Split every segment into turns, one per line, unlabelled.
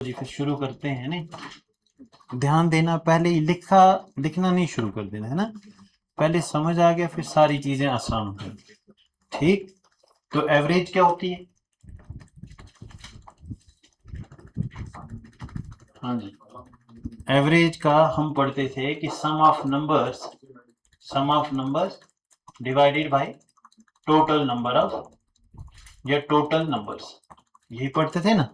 जी फिर शुरू करते हैं। नहीं ध्यान देना, पहले ही लिखना नहीं शुरू कर देना है ना। पहले समझ आ गया फिर सारी चीजें आसान हो जाएंगी। ठीक, तो एवरेज क्या होती है? हाँ जी, एवरेज का हम पढ़ते थे कि sum of numbers divided by total number of या टोटल नंबर्स, यही पढ़ते थे ना।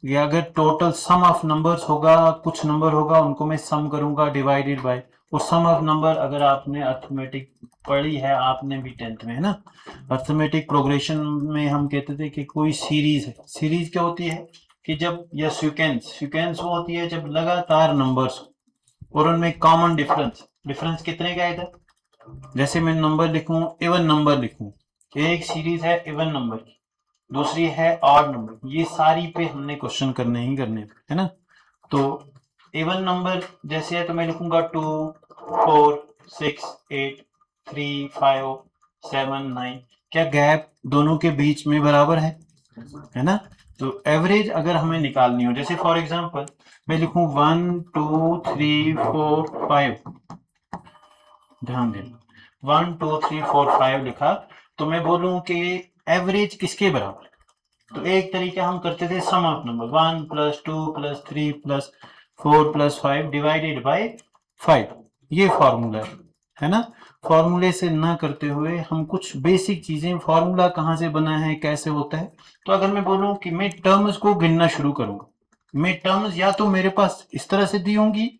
ये अगर टोटल सम ऑफ नंबर्स होगा, कुछ नंबर होगा उनको मैं सम करूंगा डिवाइडेड बाय, और सम ऑफ नंबर अगर आपने अर्थमेटिक पढ़ी है, आपने भी 10th में है ना, अर्थमेटिक प्रोग्रेशन में हम कहते थे कि कोई सीरीज है। सीरीज क्या होती है कि जब, या सीक्वेंस वो होती है जब लगातार नंबर्स और उनमें कॉमन डिफरेंस कितने का है इधर। जैसे मैं नंबर लिखूं, इवन नंबर लिखूं, एक सीरीज है इवन नंबर की, दूसरी है ऑड नंबर, ये सारी पे हमने क्वेश्चन करने ही करने है ना। तो इवन नंबर जैसे है तो मैं लिखूंगा 2 4 6 8 3 5 7 9, क्या गैप दोनों के बीच में बराबर है ना। तो एवरेज अगर हमें निकालनी हो, जैसे फॉर एग्जांपल मैं लिखूं 1 2 3 4 5, ध्यान देना 1 2 3 4 5 लिखा, तो मैं बोलूं कि एवरेज किसके बराबर। तो एक तरीका हम करते थे sum of number 1 plus 2 plus 3 plus 4 plus 5 divided by 5, ये फॉर्मूला है ना। फॉर्मूले से ना करते हुए हम कुछ बेसिक चीजें, फॉर्मूला कहाँ से बना है, कैसे होता है। तो अगर मैं बोलूं कि मैं टर्म्स को गिनना शुरू करूंगा, मैं टर्म्स या तो मेरे पास इस तरह से दी होंगी,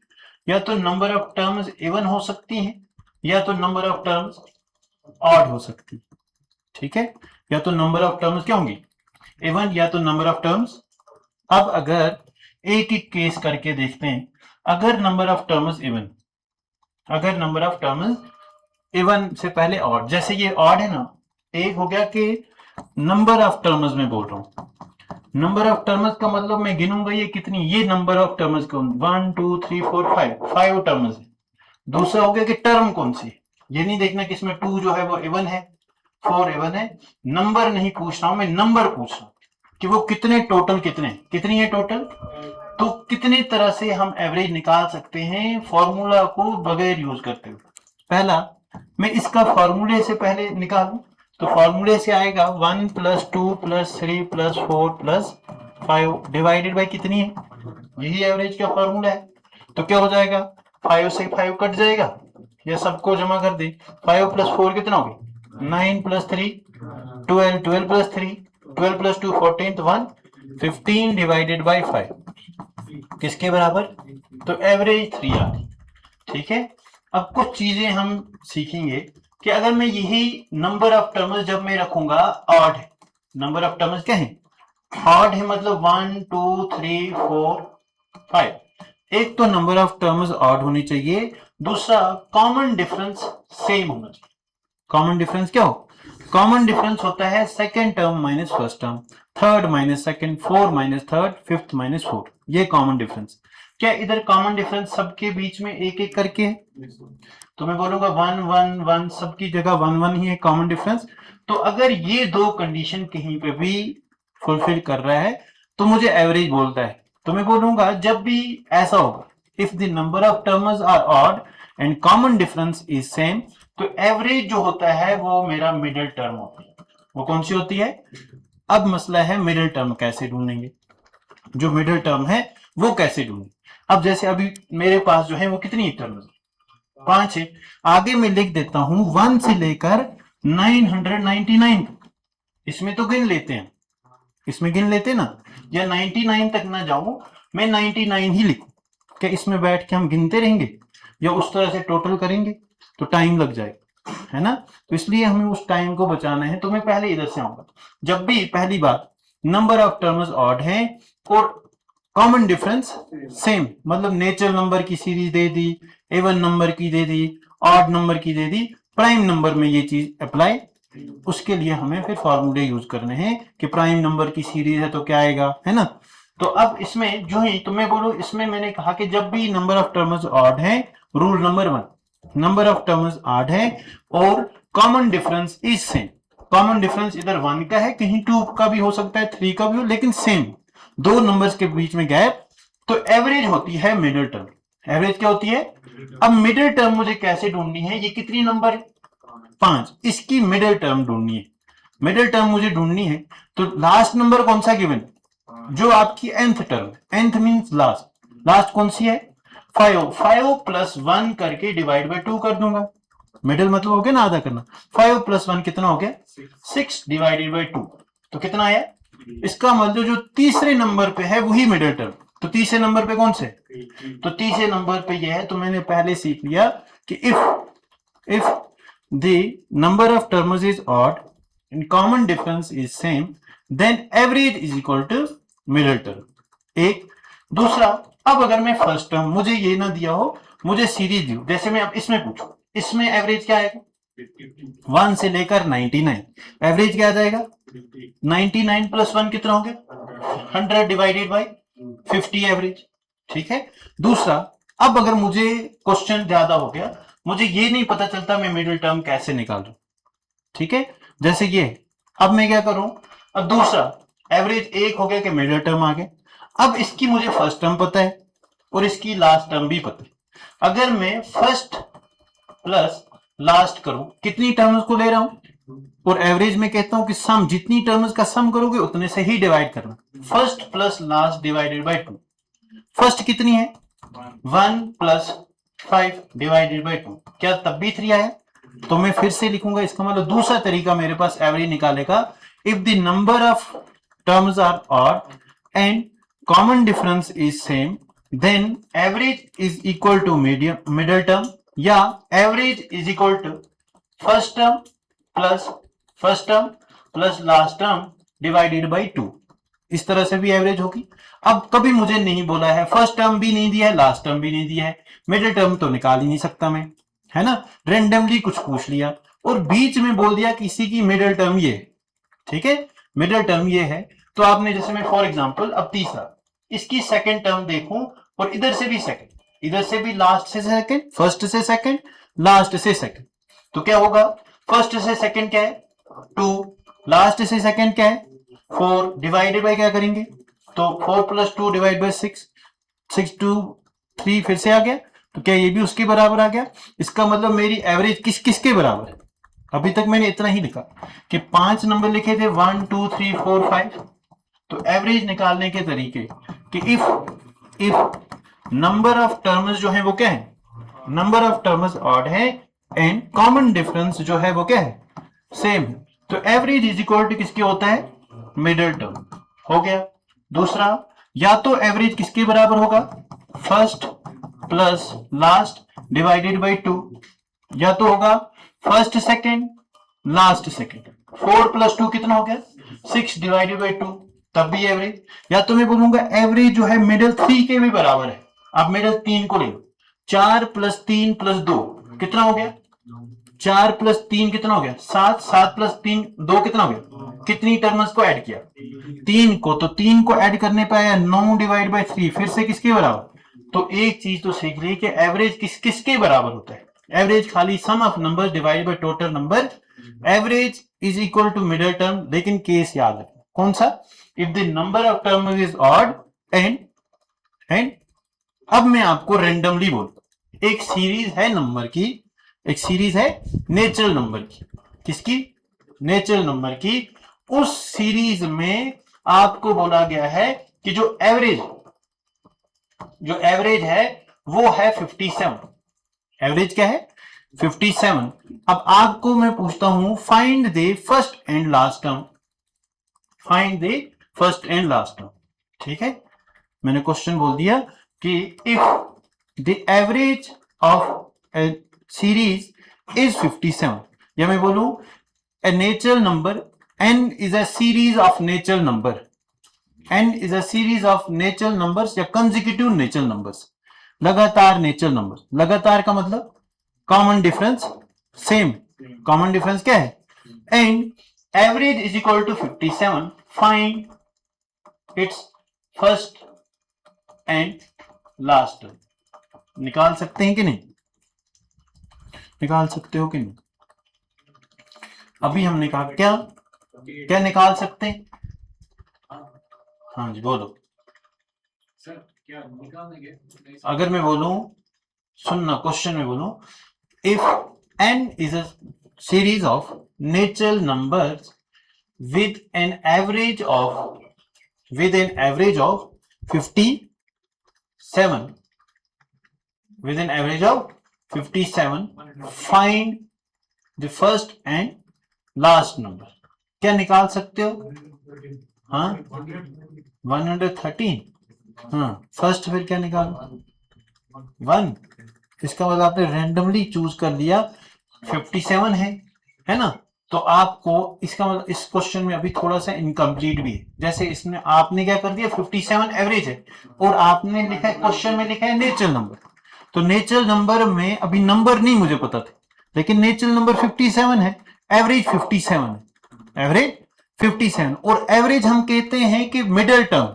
या तो नंबर ऑफ टर्म्स इवन हो सकती हैं, या तो नंबर ऑफ टर्म्स ऑड हो सकती है। ठीक है, या तो नंबर ऑफ टर्म्स क्या होंगी, इवन, या तो नंबर ऑफ टर्म्स। अब अगर एक एक केस करके देखते हैं, अगर नंबर ऑफ टर्म्स इवन से पहले ऑड, जैसे ये ऑड है ना, एक हो गया कि नंबर ऑफ टर्म्स में बोल रहा हूं, नंबर ऑफ टर्म्स का मतलब मैं गिनूंगा ये कितनी, ये नंबर ऑफ टर्म्स कौन, 1 2 3 4 5 टर्म्स है। दूसरा हो गया कि टर्म कौन सी, ये नहीं देखना कि इसमें 2 जो है वो इवन है, 4 इवन है। नंबर नहीं पूछ रहा हूं मैं, नंबर पूछ रहा हूं कि वो कितने, टोटल कितनी है टोटल। तो कितने तरह से हम एवरेज निकाल सकते हैं फॉर्मूला को बगैर यूज करते हुए। पहला, मैं इसका फॉर्मूले से पहले निकालूं, तो फॉर्मूले से आएगा 1 plus 2 plus 3 plus 4 plus 5 divided by कितनी है, यही एवरेज का फॉर्मूला है। तो क्या हो जाएगा, 5 से 5 कट जाएगा, ये सबको जमा कर दे, 5 प्लस 4 कितना हो गया 9 प्लस 3 12, 12 प्लस 3 12 प्लस 2 14, तो 1 15 डिवाइडेड बाई 5 किसके बराबर, तो एवरेज 3 आ गई। ठीक है, अब कुछ चीजें हम सीखेंगे कि अगर मैं यही नंबर ऑफ टर्म्स जब मैं रखूंगा ऑड है, नंबर ऑफ टर्म्स क्या है, ऑड है, मतलब 1 2 3 4 5, एक तो नंबर ऑफ टर्म्स ऑड होनी चाहिए, दूसरा कॉमन डिफरेंस सेम होना चाहिए। कॉमन डिफरेंस क्या हो, कॉमन डिफरेंस होता है second term minus first term, third minus second, 4 minus third, fifth minus 4, ये कॉमन डिफरेंस। क्या इधर कॉमन डिफरेंस सबके बीच में एक एक करके है, तो मैं बोलूंगा 1 1 1, सबकी जगह 1 1 ही है कॉमन डिफरेंस। तो अगर ये दो कंडीशन कहीं पे भी फुलफिल कर रहा है तो मुझे एवरेज बोलता है। तो मैं बोलूंगा जब भी ऐसा होगा, if the number of terms are odd and common difference is same, तो एवरेज जो होता है वो मेरा मिडिल टर्म होती है। वो कौन सी होती है, अब मसला है मिडिल टर्म कैसे ढूंढेंगे, जो मिडिल टर्म है वो कैसे ढूंढेंगे। अब जैसे अभी मेरे पास जो है वो कितनी टर्म, 5 है, आगे मैं लिख देता हूं 1 से लेकर 999, इसमें तो गिन लेते हैं, इसमें गिन लेते ना, या 99 तक ना जाऊं, मैं 99 ही लिखूं, क्या इसमें बैठ के हम गिनते रहेंगे या उस तरह से टोटल करेंगे, तो टाइम लग जाएगा, है ना। तो इसलिए हमें उस टाइम को बचाना है, तो मैं पहले इधर से आऊंगा। जब भी पहली बात नंबर ऑफ टर्म्स ऑड है और कॉमन डिफरेंस सेम, मतलब नेचुरल नंबर की सीरीज दे दी, इवन नंबर की दे दी, ऑड नंबर की दे दी, प्राइम नंबर में ये चीज अप्लाई, उसके लिए हमें फिर फॉर्मूले यूज करने हैं कि प्राइम नंबर की सीरीज है तो क्या आएगा, है ना। तो अब इसमें जो ही, तो मैं बोलूं इसमें मैंने कहा कि जब भी नंबर ऑफ टर्म्स ऑड है, rule number 1, number of terms odd है और common difference is same. Common difference इधर 1 का है, कहीं 2 का भी हो सकता है, 3 का भी हो, लेकिन सेम, दो नंबर्स के बीच में गैप तो एवरेज होती है मिडिल टर्म। एवरेज क्या होती है? अब मिडिल टर्म मुझे कैसे ढूंढनी है? ये कितनी नंबर है? 5। इसकी मिडिल टर्म ढूंढनी है। मिडिल टर्म मुझे ढूंढनी है तो लास्ट नंबर कौन सा गिवन? जो आपकी nth term, nth means last. Last कौन सी है? 5। 5 प्लस 1 करके डिवाइड बाय 2 कर दूंगा। मिडिल मतलब हो गया ना आधा करना। 5 प्लस 1 कितना हो गया? 6 डिवाइडेड बाय 2। तो कितना आया? इसका मतलब जो तीसरे नंबर पे है वही मिडिल टर्म। तो तीसरे नंबर पे कौन से? तो तीसरे नंबर पे ये है। तो मैंने पहले सीख लिया कि if the number of terms is odd and common difference is same, then average is equal to middle term। एक। दूसरा, अब अगर मैं फर्स्ट टर्म, मुझे ये ना दिया हो, मुझे सीरीज दी हो, जैसे मैं अब इसमें पूछूं, इसमें एवरेज क्या आएगा? 1 से लेकर 99, एवरेज क्या आ जाएगा? 99 प्लस 1 कितना हो गया? 100 डिवाइडेड बाई 50 एवरेज। ठीक है। दूसरा, अब अगर मुझे क्वेश्चन ज्यादा हो गया, मुझे ये नहीं पता चलता मैं मिडिल टर्म कैसे निकालूं। ठीक है, जैसे ये। अब मैं क्या करूं? अब दूसरा एवरेज 1 हो गया कि मिडिल टर्म आ गया। अब इसकी मुझे फर्स्ट टर्म पता है और इसकी लास्ट टर्म भी पता है। अगर मैं फर्स्ट प्लस लास्ट करूं, कितनी टर्म्स को ले रहा हूं? और एवरेज में कहता हूं कि सम, जितनी टर्म्स का सम करोगे उतने से ही डिवाइड करना। First plus last divided by 2। First कितनी है? 1 प्लस 5 डिवाइडेड बाय 2। क्या तब भी 3 आया? तो मैं फिर से लिखूंगा। इसका मतलब दूसरा तरीका मेरे पास एवरेज निकाले का, if the number of terms are odd and common difference is same, then average is equal to middle term, या average is equal to first term plus last term divided by 2। इस तरह से भी average होगी। अब कभी मुझे नहीं बोला है, फर्स्ट टर्म भी नहीं दिया है, लास्ट टर्म भी नहीं दिया है, मिडिल टर्म तो निकाल ही नहीं सकता मैं, है ना। रेंडमली कुछ पूछ लिया और बीच में बोल दिया किसी की मिडिल टर्म ये, ठीक है, मिडिल टर्म ये है। तो आपने जैसे मैं फॉर एग्जांपल अब तीसरा, इसकी सेकंड टर्म देखूं और इधर से भी सेकंड, इधर से भी लास्ट से सेकंड, फर्स्ट से सेकंड, लास्ट से सेकंड, तो क्या होगा? फर्स्ट से सेकंड क्या है? 2, लास्ट से सेकंड क्या है? 4, डिवाइडेड बाय क्या करेंगे? तो 4 प्लस 2 डिवाइड बाय 6, 6 2 3 फिर से आ गया। तो क्या ये भी उसके बराबर आ गया? इसका मतलब मेरी एवरेज किसके बराबर है? अभी तक मैंने इतना ही लिखा कि 5 नंबर लिखे थे, 1 2 3 4 5। तो एवरेज निकालने के तरीके कि इफ नंबर ऑफ टर्म्स जो है वो क्या है? नंबर ऑफ टर्म्स ऑड है एंड कॉमन डिफरेंस जो है वो क्या है? सेम है। तो एवरेज इज इक्वल टू किसके होता है? Middle term. हो गया। दूसरा, या तो एवरेज किसके बराबर होगा? First plus last divided by 2, या तो होगा first second last second. 4 plus 2 कितना हो गया? 6 डिवाइडेड बाई 2, तब भी एवरेज। या तो मैं बोलूंगा एवरेज जो है मिडिल 3 के भी बराबर है। आप मिडिल 3 को ले लो, 4 प्लस 3 प्लस 2 कितना हो गया? 4 प्लस 3 कितना हो गया? 7। 7 प्लस 3 2 कितना हो गया? कितनी टर्म्स को ऐड किया? 3 को। तो 3 को ऐड करने पे आया 9 डिवाइड बाई 3, फिर से किसके बराबर? तो एक चीज तो सीख ली कि एवरेज किसके बराबर होता है? एवरेज खाली sum of number divided by total number. Average is equal to middle term, लेकिन केस याद रखना कौन सा? If the number of terms is odd and अब मैं आपको रेंडमली बोलता, एक सीरीज है नंबर की, एक सीरीज है नेचुरल नंबर की। किसकी? नेचुरल नंबर की। उस सीरीज में आपको बोला गया है कि जो एवरेज है वो है 57। एवरेज क्या है? 57। अब आपको मैं पूछता हूं, find the first and last term. Find the first and last term. ठीक है, मैंने क्वेश्चन बोल दिया कि if the average of A series is 57, या मैं बोलूं a natural number n is a series of natural number, n is a series of natural numbers या consecutive natural numbers, लगातार नेचुरल नंबर। लगातार का मतलब common difference same. Common difference क्या है? And average is equal to 57, find its first and last. निकाल सकते हैं कि नहीं? निकाल सकते हो कि नहीं? अभी हमने कहा क्या निकाल सकते हैं? हाँ जी बोलो।
सर
अगर मैं बोलूं, सुनना, क्वेश्चन में बोलूं, if n is a series of natural numbers with an average of 57, with an average of 57, find the first and last number. क्या निकाल सकते हो? हाँ, 113। हाँ, फर्स्ट फिर क्या निकालो? 1। इसका मतलब आपने रैंडमली चूज कर लिया, 57 है ना? तो आपको इसका मतलब इस क्वेश्चन में अभी थोड़ा सा इनकम्प्लीट भी है। जैसे इसमें आपने क्या कर दिया, 57 एवरेज है और आपने लिखा है, क्वेश्चन में लिखा है नेचुरल नंबर। तो नेचुरल नंबर में अभी नंबर नहीं मुझे पता था, लेकिन नेचुरल नंबर 57 है, एवरेज 57 है, एवरेज 57। और एवरेज हम कहते हैं कि मिडिल टर्म,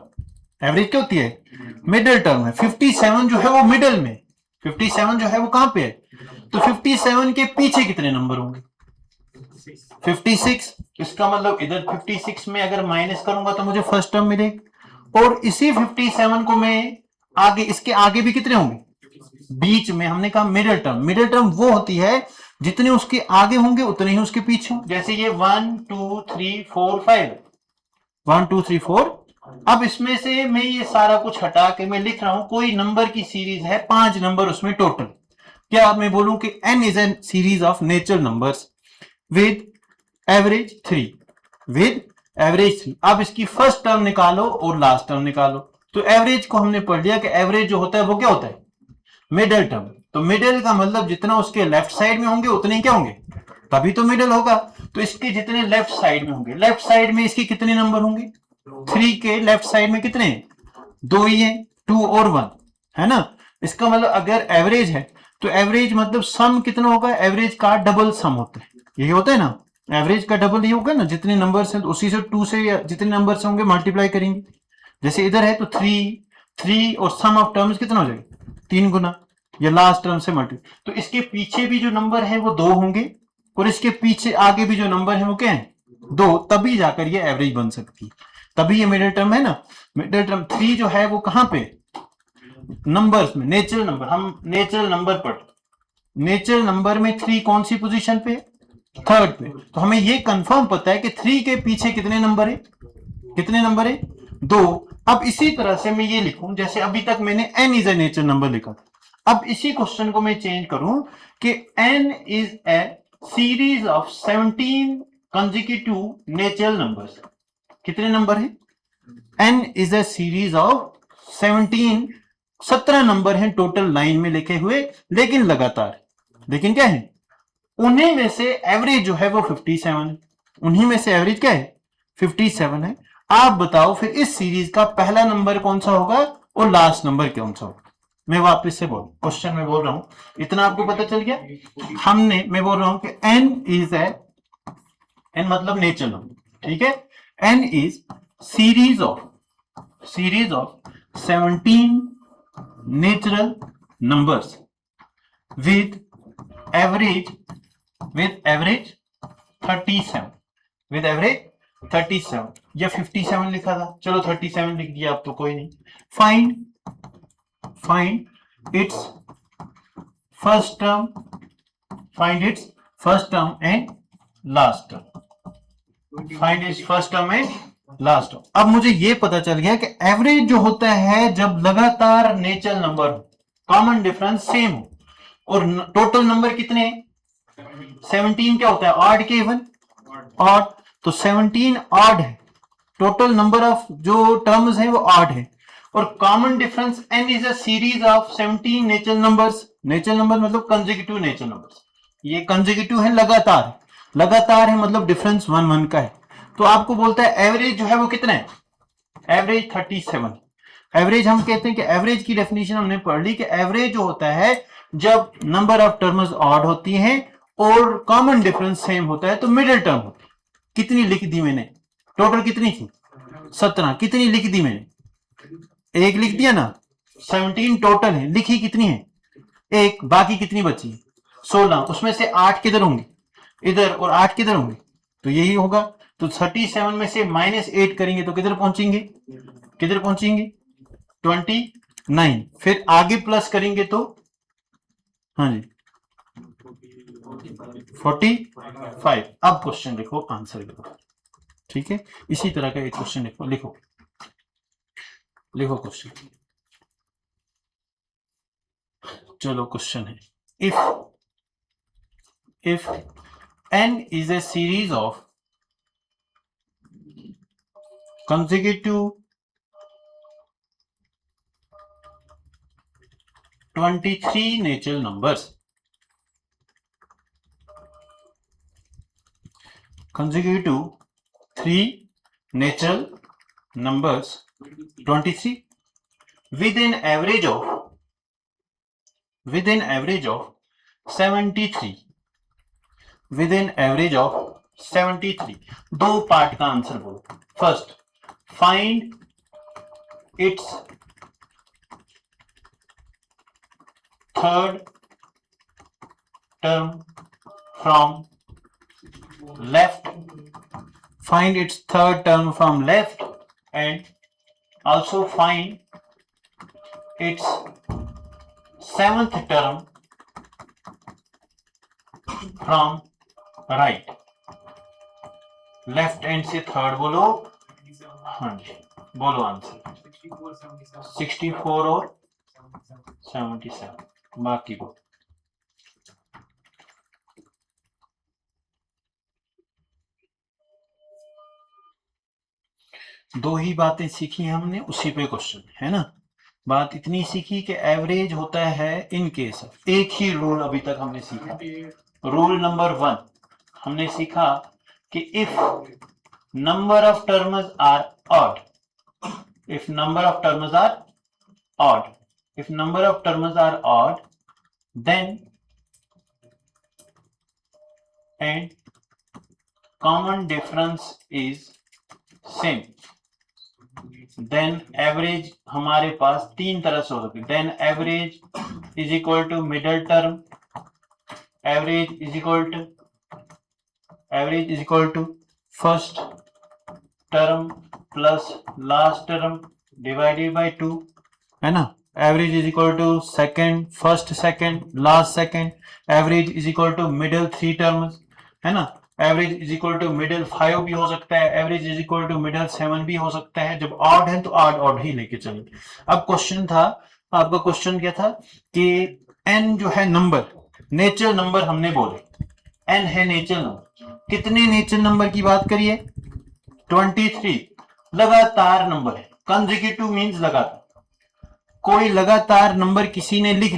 एवरेज क्या होती है? मिडिल टर्म है। 57 जो है वो मिडिल में, 57 जो है वो कहां पे है? तो 57 के पीछे कितने नंबर होंगे? 56। इसका मतलब इधर 56 में अगर माइनस करूंगा तो मुझे फर्स्ट टर्म मिलेगा, और इसी 57 को मैं आगे, इसके आगे भी कितने होंगे? बीच में हमने कहा मिडिल टर्म। मिडिल टर्म वो होती है जितने उसके आगे होंगे उतने ही उसके पीछे होंगे। जैसे ये 1 2 3 4 5, 1 2 3 4। अब इसमें से मैं ये सारा कुछ हटा के मैं लिख रहा हूं, कोई नंबर की सीरीज है, 5 नंबर उसमें टोटल। क्या मैं बोलूं कि n is an series of natural numbers with average 3, with average 3। अब इसकी फर्स्ट टर्म निकालो और लास्ट टर्म निकालो। तो एवरेज को हमने पढ़ लिया कि एवरेज जो होता है वो क्या होता है? Middle term. तो मिडिल का मतलब जितना उसके लेफ्ट साइड में होंगे उतने क्या होंगे, तभी तो मिडिल होगा। तो इसके जितने लेफ्ट साइड में होंगे, लेफ्ट साइड में इसके कितने नंबर होंगे? 3 के लेफ्ट साइड में कितने? 2 ही है, 2 और 1 है ना। इसका मतलब अगर एवरेज है तो एवरेज मतलब सम कितना होगा? एवरेज का डबल सम होता है, यही होता है ना, एवरेज का डबल ही होगा ना। जितने नंबर है उसी से 2 से जितने नंबर से होंगे मल्टीप्लाई करेंगे। जैसे इधर है तो 3 और सम ऑफ टर्म्स कितना हो जाएगा? 3 गुना, या लास्ट टर्म से मल्टीप्लाई। तो इसके पीछे भी जो नंबर है वो 2 होंगे, और इसके पीछे आगे भी जो नंबर है वो क्या है? 2। तभी जाकर ये एवरेज बन सकती है, तभी ये मिडिल टर्म है ना। मिडिल टर्म 3 जो है वो कहां पे? नंबर्स में, नेचुरल नंबर। हम नेचुरल नंबर पढ़, नेचुरल नंबर में 3 कौन सी पोजीशन पे? थर्ड पे। तो हमें ये कंफर्म पता है कि 3 के पीछे कितने नंबर है? कितने नंबर है? 2। अब इसी तरह से मैं ये लिखूं, जैसे अभी तक मैंने n is a natural number लिखा था, अब इसी क्वेश्चन को मैं चेंज करूं कि n is a series of 17 consecutive natural numbers. कितने नंबर है? n is a series of 17 number हैं टोटल लाइन में लिखे हुए, लेकिन लगातार। लेकिन क्या है? उन्हीं में से एवरेज जो है वो 57 है। उन्हीं में से एवरेज क्या है? 57 है। आप बताओ फिर इस सीरीज का पहला नंबर कौन सा होगा और लास्ट नंबर कौन सा होगा? मैं वापस से बोल, क्वेश्चन में बोल रहा हूं, इतना आपको पता चल गया। मैं बोल रहा हूं कि n इज ए, n मतलब नेचुरल नंबर, ठीक है। n is series of 17 natural numbers with average 37, with average 37 या 57 लिखा था, चलो 37 लिख दिया, अब तो कोई नहीं। Find its first term, find its first term and last term, find its first term and last term. अब मुझे ये पता चल गया कि एवरेज जो होता है जब लगातार नेचुरल नंबर हो, कॉमन डिफरेंस सेम हो, और टोटल नंबर कितने हैं? 17 क्या होता है? ऑड के इवन, ऑड। तो 17 ऑड है, टोटल नंबर ऑफ जो टर्म्स हैं वो ऑड है, और common difference n is a series of 17 natural numbers. Natural number मतलब कंसेक्यूटिव नेचुरल नंबर्स, ये कंसेक्यूटिव है, लगातार, लगातार है मतलब डिफरेंस 1 1 का है। तो आपको बोलता है एवरेज जो है वो कितना है? एवरेज 37। एवरेज हम कहते हैं कि एवरेज की डेफिनेशन हमने पढ़ ली कि एवरेज जो होता है जब नंबर ऑफ टर्म्स ऑड होती हैं और कॉमन डिफरेंस सेम होता है तो मिडिल टर्म होती है। कितनी लिख दी मैंने? टोटल कितनी थी? 17। कितनी लिख दी मैंने? 1 लिख दिया ना। 17 टोटल है, लिखी कितनी है? 1। बाकी कितनी बची? 16। उसमें से 8 किधर होंगे? इधर, और 8 किधर होंगे? तो यही होगा। तो 37 में से -8 करेंगे तो किधर पहुंचेंगे? किधर पहुंचेंगे? 27। 9, फिर आगे प्लस करेंगे तो हाँ जी 45। अब क्वेश्चन लिखो, आंसर लिखो, ठीक है। इसी तरह का एक क्वेश्चन लिखो, लिखो लिखो क्वेश्चन। चलो क्वेश्चन है, if n is a series of consecutive 23 natural numbers, consecutive 3 natural numbers 23 with an average of 73, with an average of 73। दो पार्ट का आंसर बोलो। First, find its third term from left, find its third term from left, and also find its seventh term from right। Left and से third बोलो। हाँ जी, बोलो answer. 64 और 77, बाकी बोलो। दो ही बातें सीखी हमने, उसी पे क्वेश्चन है ना। बात इतनी सीखी कि एवरेज होता है इन केस। एक ही रूल अभी तक हमने सीखा। रूल नंबर 1 हमने सीखा कि if number of terms are odd, if number of terms are odd, if number of terms are odd, then and common difference is same, then average हमारे पास तीन तरह से हो सकती है। then average is equal to middle term, average is equal to first term plus last term divided by 2, है ना। Average is equal to second, first second, last second. Average is equal to middle 3 terms, है ना। Average is equal to middle 5 भी हो सकता है, average is equal to middle 7 भी हो सकता है। जब ऑड है तो ऑड ही लेके चलेंगे। अब क्वेश्चन था, आपका क्वेश्चन क्या था कि n जो है नंबर, नेचुरल नंबर हमने बोले, n है नेचुरल नंबर। कितने नेचुरल नंबर की बात करिए? 23 लगातार नंबर है। कंसेक्यूटिव मींस लगातार। कोई लगातार नंबर किसी ने लिख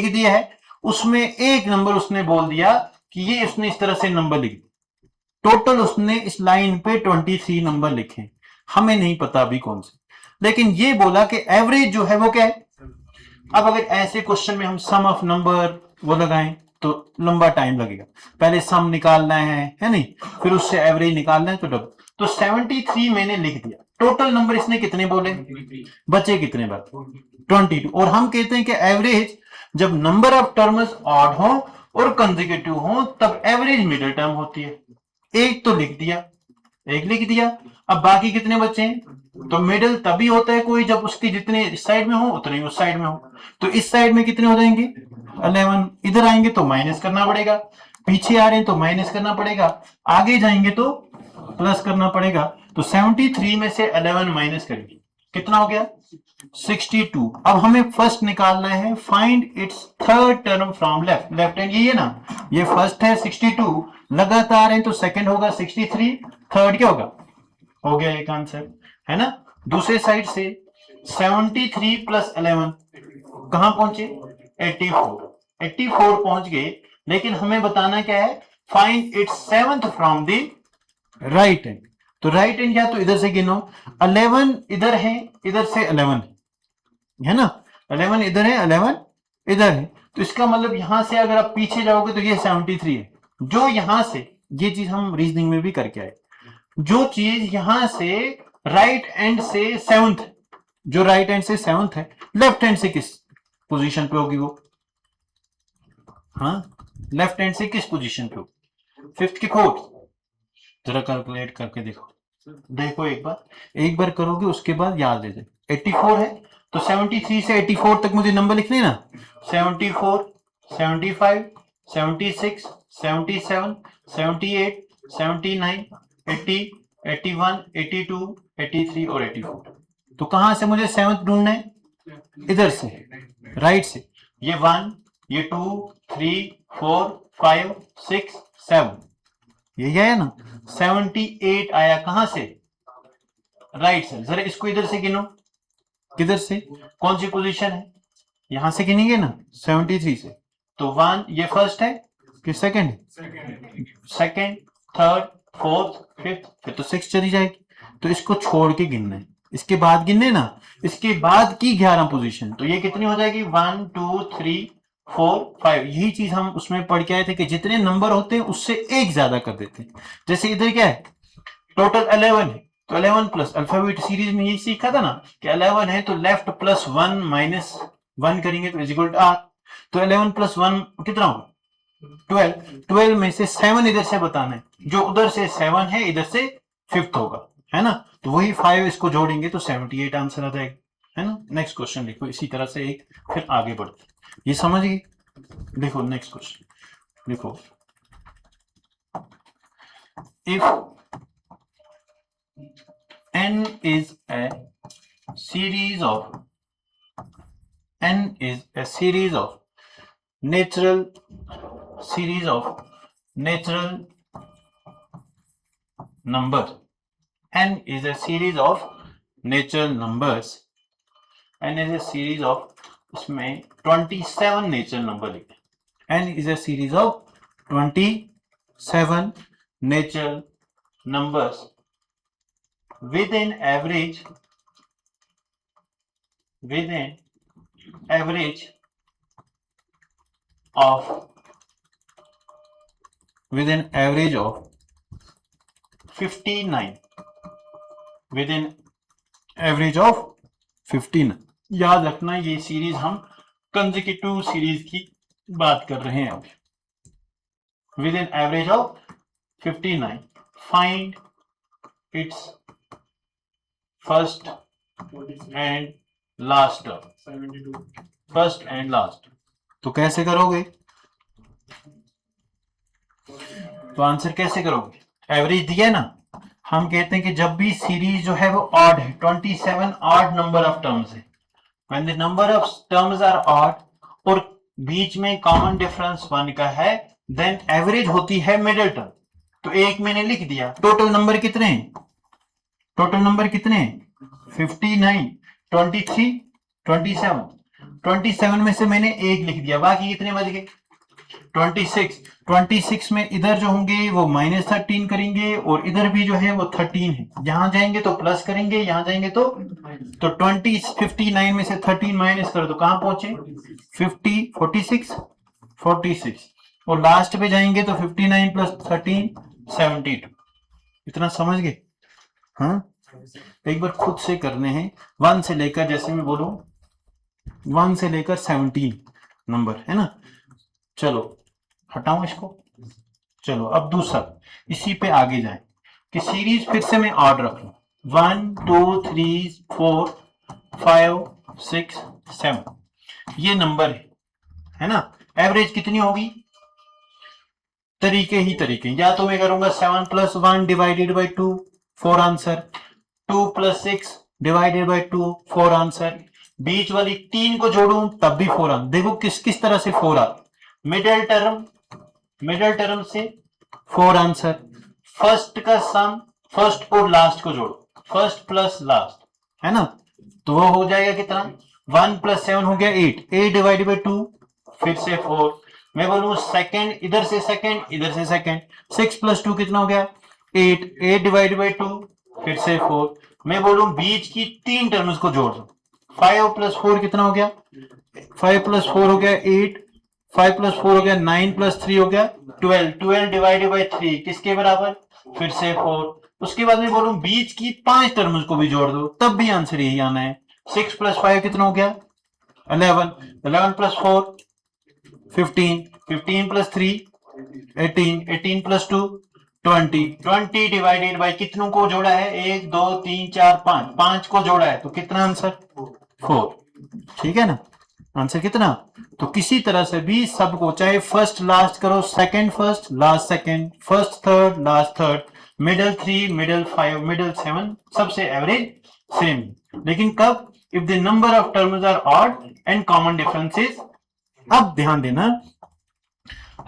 दिया है, उसमें एक नंबर उसने बोल दिया कि ये उसने इस तरह से नंबर लिख दिया। टोटल उसने इस लाइन पे 23 नंबर लिखे, हमें नहीं पता अभी कौन से, लेकिन ये बोला कि एवरेज जो है वो क्या है। अब अगर ऐसे क्वेश्चन में हम सम ऑफ नंबर वो लगाएं तो लंबा टाइम लगेगा। पहले सम निकालना है नहीं, फिर उससे एवरेज निकालना है, तो 73 मैंने लिख दिया। टोटल नंबर इसने कितने बोले, बचे कितने बार? 22। और हम कहते हैं कि एवरेज जब नंबर ऑफ टर्म्स ऑड हो और कंसेक्यूटिव हो तब एवरेज मिडिल टर्म होती है। एक तो लिख दिया, अब बाकी कितने बचे हैं? तो मिडिल तभी होता है कोई जब उसकी जितने इस साइड में हो उतने ही उस साइड में हो। तो इस साइड में कितने हो जाएंगे? 11। इधर आएंगे तो माइनस करना पड़ेगा, पीछे आ रहे हैं तो माइनस करना पड़ेगा, आगे जाएंगे तो प्लस करना पड़ेगा। तो 73 में से 11 माइनस करेंगे, कितना हो गया? 62। अब हमें फर्स्ट निकालना है, find its third term from left. Left hand ये है ना, ये फर्स्ट है 62, लगातार है तो सेकंड होगा 63, थर्ड क्या होगा? हो गया एक आंसर, है ना। दूसरे साइड से 73 प्लस 11 कहां पहुंचे? 84 पहुंच गए। लेकिन हमें बताना क्या है? Find its seventh from the right hand. तो राइट हैंड या तो इधर से गिनो, 11 इधर है, इधर से 11 है ना। 11 इधर है, 11 इधर है, तो इसका मतलब यहां से अगर आप पीछे जाओगे तो ये 73 है। जो यहां से, ये चीज हम रीजनिंग में भी करके आए, जो चीज यहां से राइट हैंड से सेवंथ, जो राइट हैंड से सेवंथ है, लेफ्ट हैंड से किस पोजीशन पे होगी वो? हाँ, लेफ्ट हैंड से किस पोजीशन पे होगी? फिफ्थ की फोर्थ? जरा कैलकुलेट करके देखो एक बार करोगे उसके बाद याद ले जाए। 84 है तो 73 से 84 तक मुझे नंबर लिखने ना, 74, 75, 76, 77, 78, 79, 80, 81, 82, 83 और 84। तो कहां से मुझे 7th ढूंढना है? इधर से, राइट से। ये 1, ये 2, 3, 4, 5, 6, 7, ये है ना। 78 आया कहां से? राइट से। जरा इसको इधर से गिनो, किधर से, कौन सी पोजीशन है? यहां से गिनेंगे ना 73 से। तो 1 ये फर्स्ट है कि सेकंड है? सेकंड, थर्ड, फोर्थ, फिफ्थ, फिर तो 6 चली जाएगी। तो इसको छोड़ के गिनना है, इसके बाद गिनने ना, इसके बाद की 11 पोजीशन। तो ये कितनी हो जाएगी? 1, 2, 3, 4, 5। यही चीज हम उसमें पढ़ के आए थे कि जितने नंबर होते हैं उससे एक ज्यादा कर देते हैं। जैसे इधर क्या है, टोटल 11 है, तो 11 प्लस अल्फाबेट सीरीज में यही सीखा था ना कि 11 है तो लेफ्ट प्लस 1 माइनस 1 करेंगे तो इज इक्वल टू आर। तो 11 प्लस 1 कितना होगा? 12। 12 में से 7 इधर से बताना है, जो उधर से 7 है इधर से 5th होगा, है ना। तो वही 5 इसको जोड़ेंगे तो 78 आंसर आ जाएगा, है ना। नेक्स्ट क्वेश्चन देखो, इसी तरह से एक फिर आगे बढ़ते, ये समझ गए। देखो नेक्स्ट क्वेश्चन देखो, if n is a series of natural numbers, n is a series of natural numbers, n is a series of, इसमें 27 नेचुरल नंबर लिखे। n is a series of 27 natural numbers with an average of 59, with an average of 59। याद रखना ये series हम consecutive series की बात कर रहे हैं अभी। with an average of 59, find its first and last term, first and last. तो कैसे करोगे? तो आंसर कैसे करोगे? एवरेज दिया ना, हम कहते हैं कि जब भी सीरीज जो है वो ऑड है, 27 ऑड नंबर ऑफ टर्म्स है, when the number of terms are odd और बीच में कॉमन डिफरेंस 1 का है, देन एवरेज होती है मिडिल टर्म। तो एक मैंने लिख दिया। टोटल नंबर कितने हैं? टोटल नंबर कितने हैं? 59, 23, 27। 27 में से मैंने एक लिख दिया, बाकी कितने बच गए? 26। 26 में इधर जो होंगे वो -13 करेंगे और इधर भी जो है वो 13 है। यहां जाएंगे तो प्लस करेंगे, यहां जाएंगे तो 59 में से 13 माइनस करो तो कहां पहुंचे? 50, 46 और लास्ट पे जाएंगे तो 59 प्लस 13 72। इतना समझ गए? हाँ, एक बार खुद से करने हैं। 1 से लेकर, जैसे मैं बोलूं 1 से लेकर 17 नंबर है ना। चलो हटाऊं इसको। चलो अब दूसरा, इसी पे आगे जाए कि सीरीज फिर से मैं ऑर्डर रख लूं, 1, 2, 3, 4, 5, 6, 7 ये नंबर है ना। एवरेज कितनी होगी? तरीके ही तरीके, या तो मैं करूंगा 7 + 1 divided by 2 4 answer, 2 + 6 divided by 2 4 answer, बीच वाली 3 को जोड़ूं तब भी 4 आंसर। देखो किस किस तरह से 4 आ, मिडिल टर्म से 4 आंसर, फर्स्ट का सम, फर्स्ट और लास्ट को जोड़ो, फर्स्ट प्लस लास्ट, है ना। तो वो हो जाएगा कितना? 1 + 7 हो गया 8 डिवाइडेड बाई 2 फिर से 4। मैं बोलूं सेकंड, इधर से सेकंड, इधर से सेकंड, 6 + 2 कितना हो गया? 8 डिवाइडेड बाई 2 फिर से 4। मैं बोलूं बीच की 3 टर्म्स को जोड़ दो, 5 + 4 कितना हो गया? 5 + 4 हो गया 8, 5 + 4 हो गया 9 + 3 हो गया 12, 12 डिवाइडेड बाई 3 किसके बराबर? फिर से 4। उसके बाद मैं बोलूं बीच की 5 टर्म्स को भी जोड़ दो, तब भी आंसर यही आना है। 6 + 5 कितना हो गया? 11, 11 + 4 15, 15 + 3 18, 18 + 2 20, 20 डिवाइडेड बाई कितनों को जोड़ा है? 1, 2, 3, 4, 5 को जोड़ा है, तो कितना आंसर? 4। ठीक है ना, आंसर कितना। तो किसी तरह से भी सबको चाहे फर्स्ट लास्ट करो, second first last second, first third last third, middle 3 middle 5 middle 7, सबसे एवरेज सेम। लेकिन कब, if the number of terms are odd and common differences. अब ध्यान देना,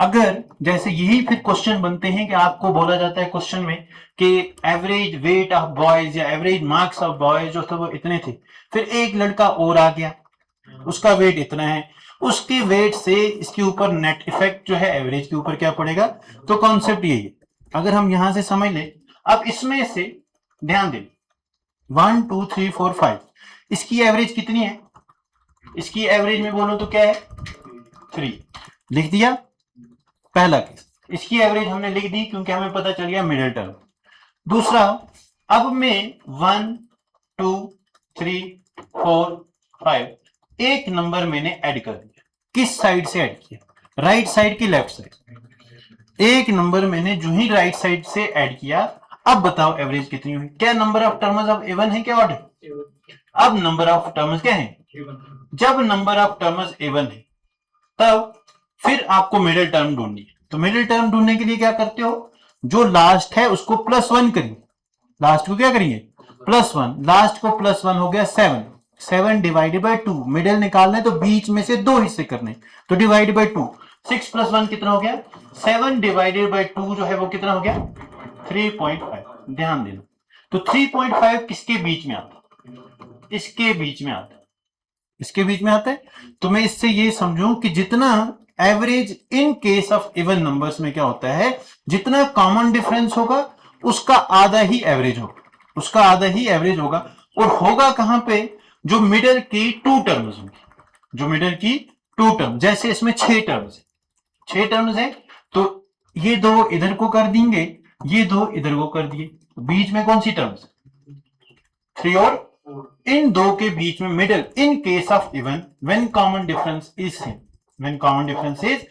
अगर जैसे यही फिर क्वेश्चन बनते हैं कि आपको बोला जाता है क्वेश्चन में कि एवरेज वेट ऑफ बॉयज या एवरेज मार्क्स ऑफ बॉयज जो थे वो इतने थे, फिर एक लड़का और आ गया, उसका वेट इतना है, उसके वेट से इसके ऊपर नेट इफेक्ट जो है एवरेज के ऊपर क्या पड़ेगा। तो कॉन्सेप्ट यही है, अगर हम यहां से समझ ले। अब इसमें से ध्यान दें 1 2 3 4 5, इसकी एवरेज कितनी है, इसकी एवरेज में बोलो तो क्या है 3, लिख दिया पहला केस। इसकी एवरेज हमने लिख दी क्योंकि हमें पता चल गया मिडिल टर्म। दूसरा, अब मैं 1 2 3 4 5 एक नंबर मैंने ऐड कर दिया, किस साइड से ऐड किया, राइट साइड की लेफ्ट साइड। एक नंबर मैंने जो ही राइट साइड से ऐड किया, अब बताओ एवरेज कितनी हुई। क्या नंबर ऑफ टर्म्स अब इवन है क्या ऑड है। अब नंबर ऑफ टर्म्स क्या है, जब नंबर ऑफ टर्म्स इवन है तब फिर आपको मिडिल टर्म ढूंढनी है। तो मिडिल टर्म ढूंढने के लिए क्या करते हो, जो लास्ट है उसको +1 करिए, लास्ट को क्या करेंगे +1, लास्ट को +1 हो गया 7, 7 डिवाइडेड बाय 2, मिडिल निकालना है तो बीच में से 2 हिस्से करने, तो डिवाइड बाय 2, 6 + 1 कितना हो गया 7 डिवाइडेड बाय 2 जो है वो कितना हो गया 3.5। ध्यान देना, तो 3.5 किसके बीच में आता है, इसके बीच में आता है, इसके बीच में आता है। तो मैं इससे ये समझूं कि जितना average in case of even numbers में क्या होता है, जितना कॉमन डिफरेंस होगा उसका आधा ही एवरेज होगा, उसका आधा ही एवरेज होगा। और होगा कहां पे, जो मिडिल की 2 टर्म्स होंगी, जो मिडिल की 2 टर्म, जैसे इसमें 6 टर्म्स है, 6 टर्म्स है, तो ये 2 इधर को कर देंगे, ये 2 इधर को कर दिए, बीच में कौन सी टर्म्स 3 और इन 2 के बीच में middle in case of even when common difference is same, when common difference is,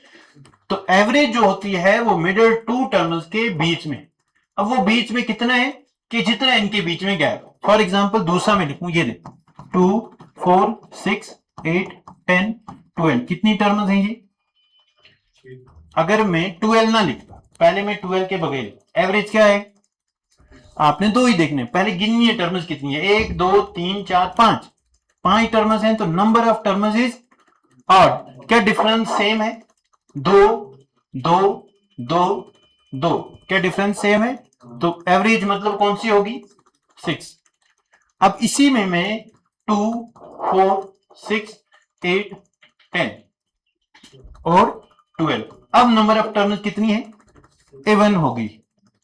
तो एवरेज जो होती है वो मिडिल 2 टर्म्स के बीच में। अब वो बीच में कितना है कि जितना इनके बीच में गैप। फॉर एग्जांपल दूसरा मैं लिखूं, ये देखो 2 4 6 8 10 12, कितनी टर्म्स हैं ये। अगर मैं 12 ना लिखता, पहले मैं 12 के बगैर, एवरेज क्या है, आपने 2 ही देखने, पहले गिनिए टर्म्स कितनी है, 1 2 3 4 5, 5 टर्म्स हैं, तो number of terms is odd. क्या डिफरेंस सेम है, 2 2 2 2, क्या डिफरेंस सेम है, तो एवरेज मतलब कौन सी होगी 6। अब इसी में मैं 2 4 6 8 10 और 12, अब नंबर ऑफ टर्म्स कितनी है, इवन होगी,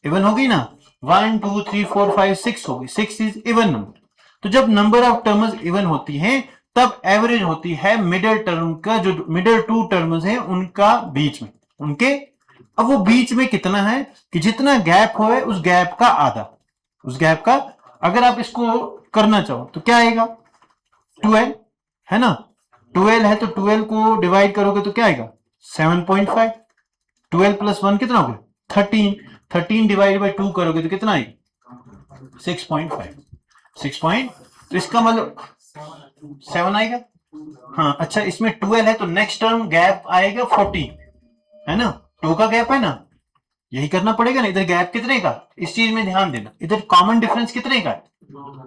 इवन होगी ना, 1 2 3 4 5 6 होगी, 6 इज इवन नंबर। तो जब नंबर ऑफ टर्म्स इवन होती हैं तब एवरेज होती है मिडिल टर्म का, जो मिडिल 2 टर्म्स हैं उनका बीच में, उनके। अब वो बीच में कितना है कि जितना गैप हो उस गैप का आधा, उस गैप का। अगर आप इसको करना चाहो तो क्या आएगा 12 है ना, 12 है तो 12 को डिवाइड करोगे तो क्या आएगा 7.5, 12 + 1 कितना हो गया 13, 13 डिवाइड बाय 2 करोगे तो कितना आएगा 6.5, 6 पॉइंट, तो इसका मतलब 7 आएगा। हाँ अच्छा, इसमें 12 है तो नेक्स्ट टर्म गैप आएगा 14 है ना, 2 का गैप है ना, यही करना पड़ेगा ना। इधर गैप कितने का, इस चीज में ध्यान देना, इधर कॉमन डिफरेंस कितने का है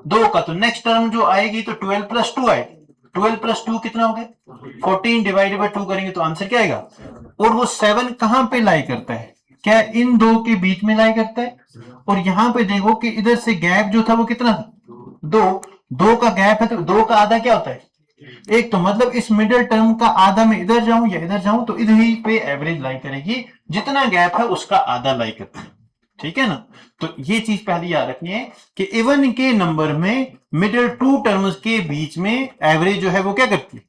2 का, तो नेक्स्ट टर्म जो आएगी तो 12 + 2 आएगी, 12 + 2 कितना हो गया 14 डिवाइडेड बाय 2 करेंगे तो आंसर क्या आएगा। और वो 7 कहां पे लाई करता है, क्या इन 2 के बीच में लाई करता है। और यहां पे देखो कि इधर से गैप जो था वो कितना था 2 का गैप है, तो 2 का आधा क्या होता है 1, तो मतलब इस मिडिल टर्म का आधा में इधर जाऊं या इधर जाऊं तो इधर ही पे एवरेज लाई करेगी, जितना गैप है उसका आधा लाई करता है, ठीक है ना। तो ये चीज पहले याद रखनी है कि इवन के नंबर में मिडिल 2 टर्म्स के बीच में एवरेज जो है वो क्या करती है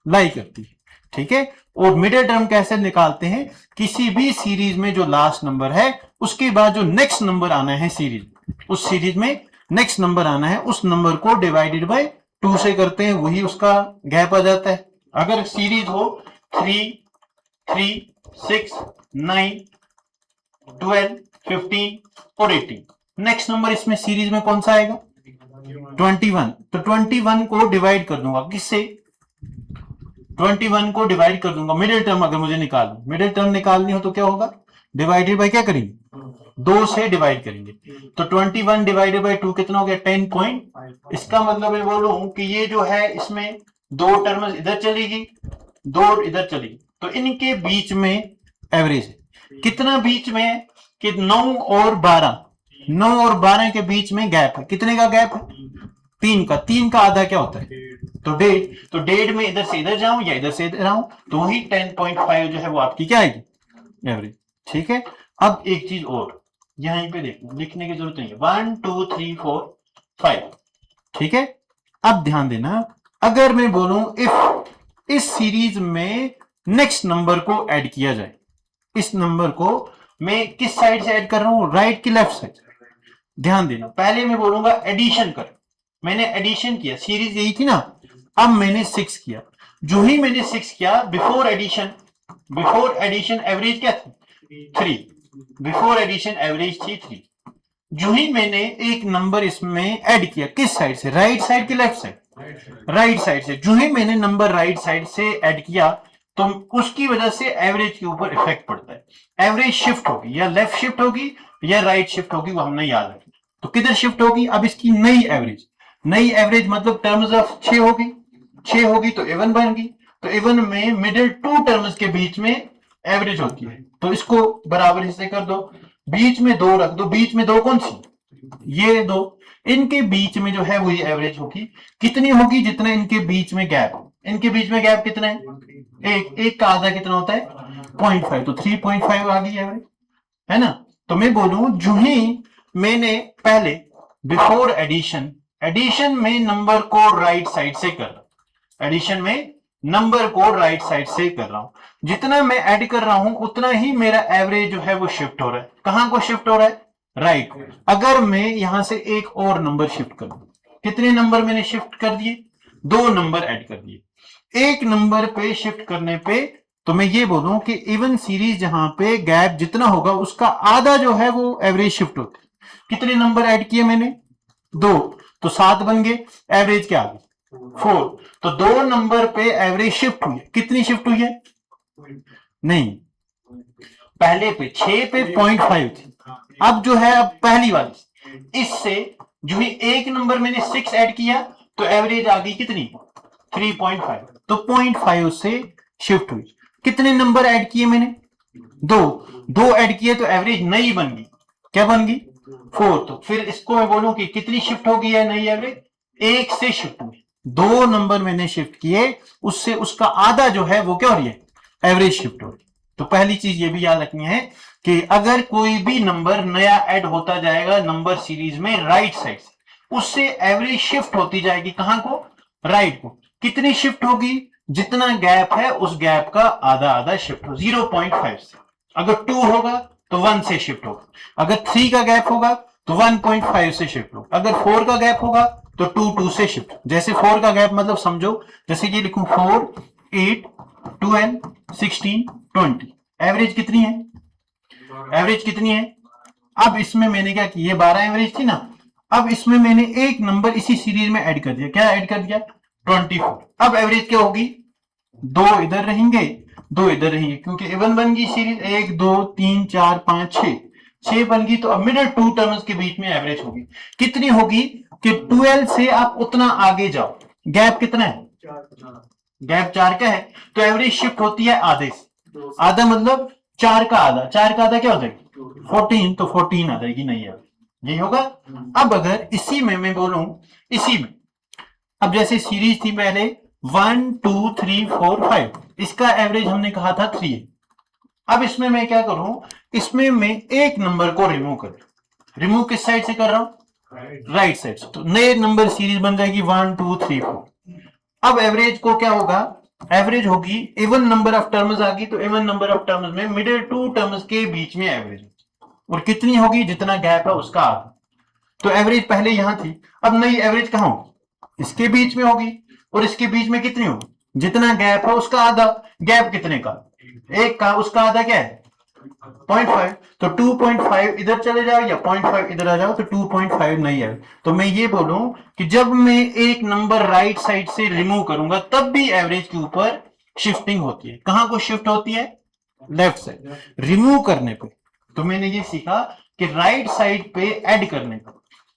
लाई करती है, ठीक है। और मिडिल टर्म कैसे निकालते हैं, किसी भी सीरीज में जो लास्ट नंबर है उसके बाद जो नेक्स्ट नंबर आना है सीरीज, उस सीरीज में नेक्स्ट नंबर आना है, उस नंबर को डिवाइडेड बाय 2 से करते हैं, वही उसका गैप आ जाता है। अगर सीरीज हो 3 3 6 9 12 15 और 18, नेक्स्ट नंबर इसमें सीरीज में कौन सा आएगा 21, तो 21 को डिवाइड कर दूंगा किससे 21 को डिवाइड कर दूंगा, मिडिल टर्म अगर मुझे निकालनी, मिडिल टर्म निकालनी हो तो क्या होगा, डिवाइडेड बाय क्या करेंगे, 2 से डिवाइड करेंगे। तो 21 डिवाइडेड बाय 2 कितना हो गया, 10 पॉइंट। इसका मतलब मैं बोलूं कि ये जो है इसमें 2 टर्म्स इधर चलेगी, 2 इधर चलेगी, तो इनके बीच में एवरेज है कितना, बीच में है कि 9 और 12, 9 और 12 के बीच में गैप है, कितने का गैप है, 3 का। 3 का आधा क्या होता है, तो 1.5। तो 1.5 में इधर से इधर जाऊं या इधर से इधर आऊं तो वही 10.5 जो है वो आपकी क्या आएगी, एवरेज। ठीक है। अब एक चीज और यहीं पे देखो, लिखने की जरूरत नहीं है, 1 2 3 4 5। ठीक है। अब ध्यान देना, अगर मैं बोलूं इफ इस सीरीज में नेक्स्ट नंबर को ऐड किया जाए, इस नंबर को मैं किस साइड से ऐड कर रहा हूं, राइट की लेफ्ट साइड। ध्यान देना, पहले मैं बोलूंगा एडिशन कर, मैंने एडिशन किया, सीरीज यही थी ना, अब मैंने 6 किया। जो ही मैंने 6 किया, बिफोर एडिशन एवरेज क्या थी, 3। बिफोर एडिशन एवरेज थी 3। जो ही मैंने एक नंबर इसमें ऐड किया, किस साइड से, राइट साइड की लेफ्ट साइड, राइट साइड से। जो ही मैंने नंबर राइट साइड से ऐड किया तो उसकी वजह से एवरेज के ऊपर इफेक्ट पड़ता है। एवरेज शिफ्ट होगी, या लेफ्ट शिफ्ट होगी या राइट शिफ्ट होगी, वो हमने याद रखना। तो किधर शिफ्ट होगी, अब इसकी नई एवरेज, नई एवरेज मतलब टर्म्स ऑफ 6 होगी, 6 होगी तो इवन बन गई। तो इवन में मिडिल 2 टर्म्स के बीच में एवरेज होती है, तो इसको बराबर हिस्से कर दो, बीच में 2 रख दो, बीच में 2 कौन सी, ये 2, इनके बीच में जो है वो ये एवरेज होगी। कितनी होगी, जितना इनके बीच में गैप, इनके बीच में गैप कितना है, एक का आधा कितना होता है, 0.5, तो 3.5 आ गई एवरेज, है ना। तो मैं बोलूं जो ही मैंने पहले बिफोर एडिशन में नंबर को राइट साइड से कर रहा हूं, एडिशन में नंबर को राइट साइड से कर रहा हूं, जितना मैं ऐड कर रहा हूं उतना ही मेरा एवरेज जो है वो शिफ्ट हो रहा है। कहां को शिफ्ट हो रहा है, राइट। अगर मैं यहां से एक और नंबर शिफ्ट कर दूं, कितने नंबर मैंने शिफ्ट कर दिए, 2 नंबर ऐड कर दिए। एक नंबर पे शिफ्ट करने पे तो मैं ये बोलूं कि इवन सीरीज जहां पे गैप जितना होगा उसका आधा जो है वो एवरेज शिफ्ट होती है। कितने नंबर ऐड किए मैंने, 2, तो 7 बन गए, एवरेज क्या आ गई, 4। तो 2 नंबर पे एवरेज शिफ्ट हुई है, कितनी शिफ्ट हुई है, नहीं, पहले पे 6 पे 0.5 थी, अब जो है अब पहली वाली इससे जो ही एक नंबर मैंने 6 ऐड किया तो एवरेज आ गई कितनी, 3.5। तो 0.5 से शिफ्ट हुई। कितने नंबर ऐड किए मैंने, 2 ऐड किए तो एवरेज नई बन गई, क्या बन गई, 4। तो फिर इसको मैं बोलूं कि कितनी शिफ्ट हो गई है नई एवरेज, 1 से शिफ्ट हुई। 2 नंबर मैंने शिफ्ट किए, उससे उसका आधा जो है वो क्या हो रही है, एवरेज शिफ्ट हो रही है। तो पहली चीज ये भी याद रखनी है कि अगर कोई भी नंबर नया ऐड होता जाएगा नंबर सीरीज में राइट साइड से, उससे एवरेज शिफ्ट होती जाएगी कहां को, राइट को। कितनी शिफ्ट होगी, जितना गैप है उस गैप का आधा आधा शिफ्ट हो, 0.5 से। अगर 2 होगा तो 1 से शिफ्ट होगा, अगर 3 का गैप होगा तो 1.5 से शिफ्ट होगा, अगर 4 का गैप होगा तो 2 से शिफ्ट। जैसे 4 का गैप मतलब समझो, जैसे ये लिखूं 4 8 12 16 20, एवरेज कितनी है, एवरेज कितनी है। अब इसमें मैंने क्या किया, 12 एवरेज थी ना, अब इसमें मैंने एक नंबर इसी सीरीज में ऐड कर दिया, क्या ऐड कर दिया, 24। अब एवरेज क्या होगी, 2 इधर रहेंगे 2 इधर रहेंगे, क्योंकि इवन बन गई सीरीज, 1 2 3 4 5 6 बन गई। तो अब मिडिल 2 टर्म्स के बीच में एवरेज होगी, कितनी होगी कि 12 से आप उतना आगे जाओ, गैप कितना है, गैप 4 का है, तो एवरेज शिफ्ट होती है आधे से। आधा मतलब 4 का आधा, 4 का आधा क्या हो जाएगी, 14, तो 14 आ जाएगी नहीं है, यही होगा। अब अगर इसी में मैं बोलूं, इसी में अब जैसे सीरीज थी पहले 1 2 3 4 5, इसका एवरेज हमने कहा था 3। अब इसमें मैं क्या करूं, इसमें मैं एक नंबर को रिमूव कर, रिमूव किस साइड से कर रहा हूं, राइट साइड से। तो नए नंबर सीरीज बन जाएगी 1 2 3 4। अब एवरेज को क्या होगा, एवरेज होगी, इवन नंबर ऑफ टर्म्स आ गई तो इवन नंबर ऑफ टर्म्स में मिडिल 2 टर्म्स के बीच में एवरेज, और कितनी होगी, जितना गैप है उसका आधा। तो एवरेज पहले यहां थी, अब नई एवरेज कहां होगी, इसके बीच में होगी, और इसके बीच में कितनी होगी, जितना गैप है उसका आधा। गैप कितने का, 1 का, उसका आधा क्या है, 0.5। तो 2.5 इधर चले जाओ या 0.5 इधर आ जाओ, तो 2.5 नहीं है। तो मैं ये बोलूं कि जब मैं एक नंबर राइट साइड से रिमूव करूंगा तब भी एवरेज के ऊपर शिफ्टिंग होती है। कहां को शिफ्ट होती है? Left side. रिमूव करने पे तो मैंने ये सीखा कि राइट साइड पे ऐड करने पे,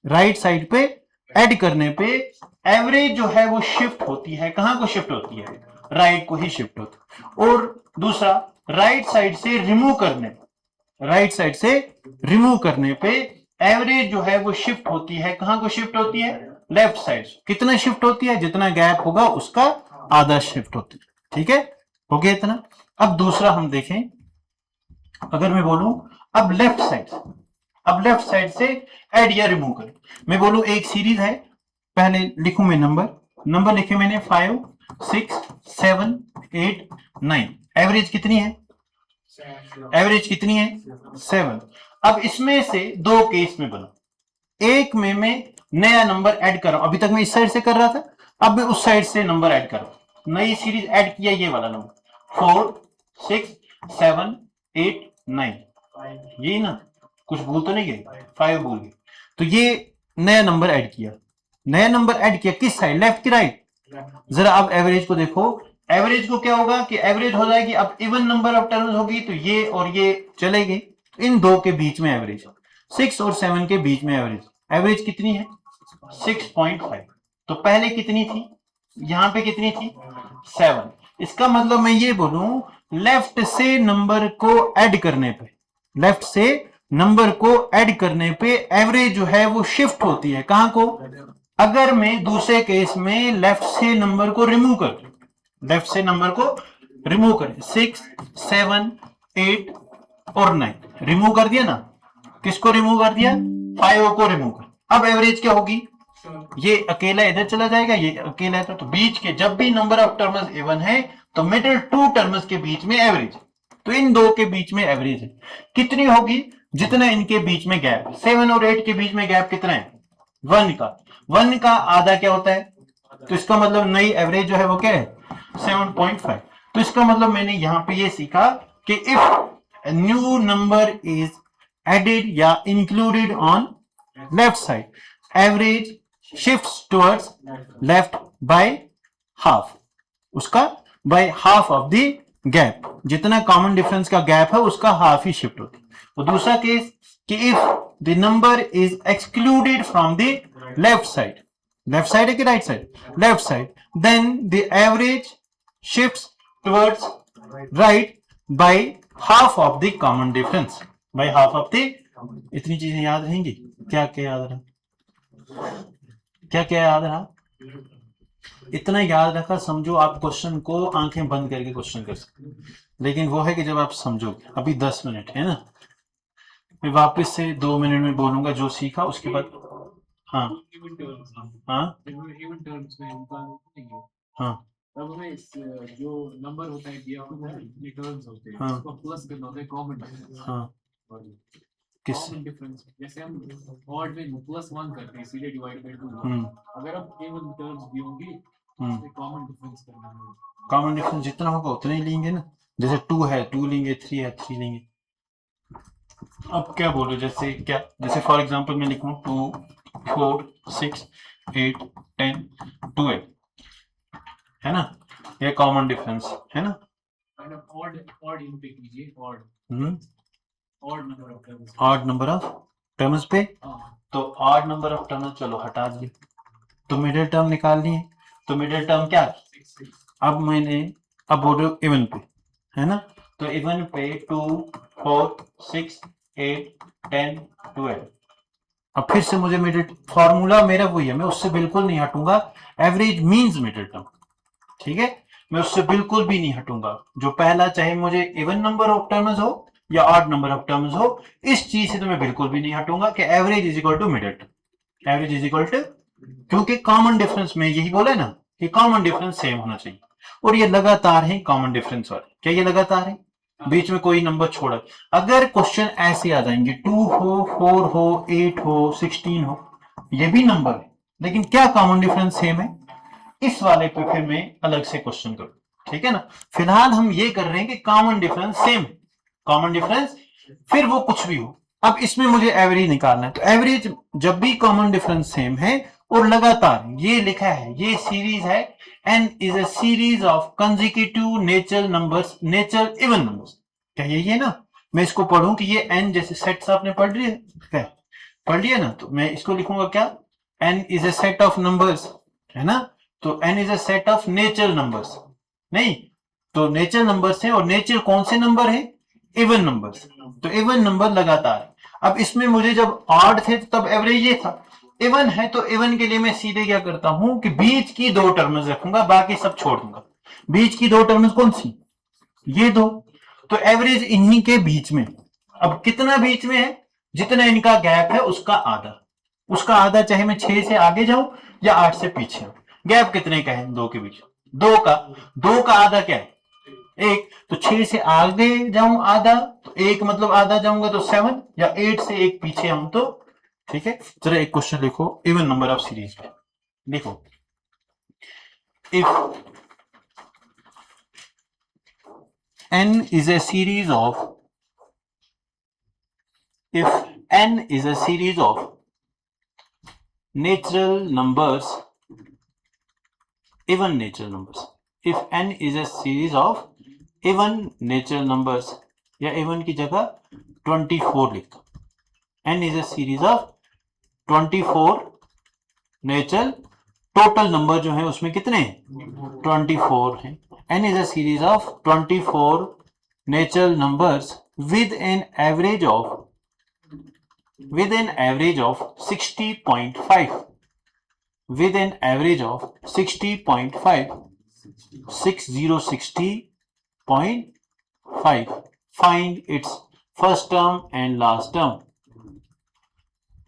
राइट साइड पे ऐड करने पे एवरेज जो है वो शिफ्ट होती है। कहां को शिफ्ट होती है? राइट को ही शिफ्ट होती है। और दूसरा, राइट साइड से रिमूव करने, राइट साइड से रिमूव करने पे एवरेज जो है वो शिफ्ट होती है। कहां को शिफ्ट होती है? Left side. कितना शिफ्ट होती है? जितना गैप होगा उसका आधा शिफ्ट होती है। ठीक है, हो गया इतना। अब दूसरा हम देखें, अगर मैं बोलूं अब लेफ्ट साइड, अब लेफ्ट साइड से ऐड या रिमूव करें। मैं बोलूं एक सीरीज है, पहले लिखूं मैं नंबर लिखे मैंने 5 6 7 8 9। एवरेज कितनी है? एवरेज कितनी है? 7। अब इसमें से दो केस में बना, एक में मैं नया नंबर ऐड कर रहा हूं। अभी तक मैं इस साइड से कर रहा था, अब मैं उस साइड से नंबर ऐड कर रहा हूं। नई सीरीज ऐड किया, ये वाला नंबर 4 6 7 8 9, यही ना? कुछ भूल तो नहीं गए? 5 भूल गए। तो ये नया नंबर ऐड किया। नया नंबर ऐड किया किस साइड? लेफ्ट की राइट? जरा अब एवरेज को देखो। एवरेज को क्या होगा कि एवरेज हो जाएगी, अब इवन नंबर ऑफ टर्म्स होगी तो ये और ये चलेगी, इन दो के बीच में एवरेज, 6 और 7 के बीच में एवरेज। एवरेज कितनी है? 6.5। तो पहले कितनी थी? यहां पे कितनी थी? 7। इसका मतलब मैं ये बोलूं, लेफ्ट से नंबर को ऐड करने पे, लेफ्ट से नंबर को ऐड करने पे एवरेज जो है वो शिफ्ट होती है। कहां को? अगर मैं दूसरे केस में लेफ्ट से नंबर को रिमूव कर, लेफ्ट से नंबर को रिमूव करें, 6 7 8 और 9 रिमूव कर दिया ना। किसको रिमूव कर दिया? 5 को रिमूव कर। अब एवरेज क्या होगी? ये अकेला इधर चला जाएगा, ये अकेला इधर। तो बीच के जब भी नंबर ऑफ टर्म्स इवन है तो मिडिल टू टर्म्स के बीच में एवरेज, तो इन दो के बीच में एवरेज है। कितनी होगी? जितना इनके बीच में गैप। 7 और 8 के बीच में गैप कितना है? 1 का। 1 का आधा क्या होता है? तो इसका मतलब नई एवरेज जो है वो क्या है? 7.5। तो इसका मतलब मैंने यहां पे ये सीखा कि if new number is added या included on left side, average shifts towards left by half, उसका by half of the gap. जितना कॉमन डिफरेंस का गैप है उसका हाफ ही शिफ्ट होती है। और दूसरा केस कि if the number is excluded from the left side, left side है कि right side? Left side, then the average shifts towards right by half of the common difference, by half of the. इतनी चीजें याद रहेंगी? क्या क्या याद रहा? क्या क्या याद रहा? इतना याद रखा, समझो आप क्वेश्चन को आंखें बंद करके क्वेश्चन कर सकते। लेकिन वो है कि जब आप समझोगे। अभी 10 मिनट है ना, मैं वापस से 2 मिनट में बोलूंगा जो सीखा, उसके बाद हाँ हाँ हाँ
तब हमें जो नंबर होता है दिया होता है, ये टर्म्स होते हैं,
हाँ।
उसको प्लस करना होता है कॉमन डिफरेंस।
हाँ
और
किस?
कॉमन डिफरेंस जैसे हम ऑड में +1 करते हैं, सीधे डिवाइड बाय 2। अगर अब केवल टर्म्स दी होंगी तो कॉमन डिफरेंस करना है।
कॉमन डिफरेंस जितना होगा उतना ही लेंगे ना। जैसे 2 है 2 लेंगे, 3 है 3 लेंगे। अब क्या बोलो, जैसे क्या, जैसे फॉर एग्जांपल मैं लिखूं 2 4 6 8 10 12 है ना, ये कॉमन डिफरेंस है ना।
ऑड इन पे कीजिए, odd number of terms,
odd number of terms पे।
हाँ।
तो ऑड नंबर ऑफ टर्म्स चलो हटा दिए, तो मिडिल टर्म निकाल लिए। तो मिडिल टर्म क्या? अब मैंने, अब बोलो इवन पे है ना, तो इवन पे 2 4 6 8 10 12। अब फिर से मुझे मिडिल, फॉर्मूला मेरा वही है, मैं उससे बिल्कुल नहीं हटूंगा। एवरेज मींस मिडिल टर्म, ठीक है, मैं उससे बिल्कुल भी नहीं हटूंगा। जो पहला, चाहे मुझे इवन नंबर ऑफ टर्म्स हो या ऑड नंबर ऑफ टर्म्स हो, इस चीज से तो मैं बिल्कुल भी नहीं हटूंगा कि average is equal to middle term. Average is equal to, क्योंकि कॉमन डिफरेंस में यही बोला है ना कि कॉमन डिफरेंस सेम होना चाहिए। और ये लगातार है कॉमन डिफरेंस वाले। क्या ये लगातार है? बीच में कोई नंबर छोड़ा? अगर क्वेश्चन ऐसे आ जाएंगे 2 हो 4 हो 8 हो 16 हो, ये भी नंबर है लेकिन क्या कॉमन डिफरेंस सेम है? इस वाले पे फिर मैं अलग से क्वेश्चन करूं, ठीक है ना। फिलहाल हम ये कर रहे हैं कि common difference same, common difference, फिर वो कुछ भी हो। अब इसमें मुझे एवरेज निकालना है, तो एवरेज जब भी कॉमन डिफरेंस सेम है और लगातार, ये लिखा है, ये सीरीज है, n is a series of consecutive natural numbers, natural even numbers. क्या यही है ना? मैं इसको पढ़ूं कि ये n जैसे सेट्स आपने पढ़ लिए, क्या पढ़ लिया ना, तो मैं इसको लिखूंगा क्या, n is a set of numbers, है ना? तो n is a set of natural numbers, नहीं तो नेचुरल नंबर्स है, और नेचुरल कौन से नंबर है, इवन नंबर्स, तो इवन नंबर लगातार है। अब इसमें मुझे जब ऑड थे तो तब एवरेज ये था, इवन है तो इवन के लिए मैं सीधे क्या करता हूं कि बीच की दो टर्म्स रखूंगा, बाकी सब छोड़ दूंगा। बीच की दो टर्म्स कौन सी, ये दो, तो एवरेज इन्हीं के बीच में। अब कितना बीच में है, जितना इनका गैप है उसका आधा, उसका आधा, चाहे मैं 6 से आगे जाऊं या 8 से पीछे। गैप कितने का है दो के बीच, दो का आधा क्या है, एक, तो 6 से आगे जाऊं आधा, तो एक मतलब आधा जाऊंगा तो 7, या 8 से एक पीछे आऊं तो, ठीक है। जरा एक क्वेश्चन लिखो इवन नंबर ऑफ सीरीज पे, लिखो if n is a series of, if n is a series of natural numbers, even natural numbers, if n is a series of even natural numbers, या even की जगह 24 लिखता, n is a series of 24 natural, total number जो है उसमें कितने हैं, 24 हैं। n is a series of 24 natural numbers with an average of 60.5, with an average of 60.5, 6060.5, find its first term and last term।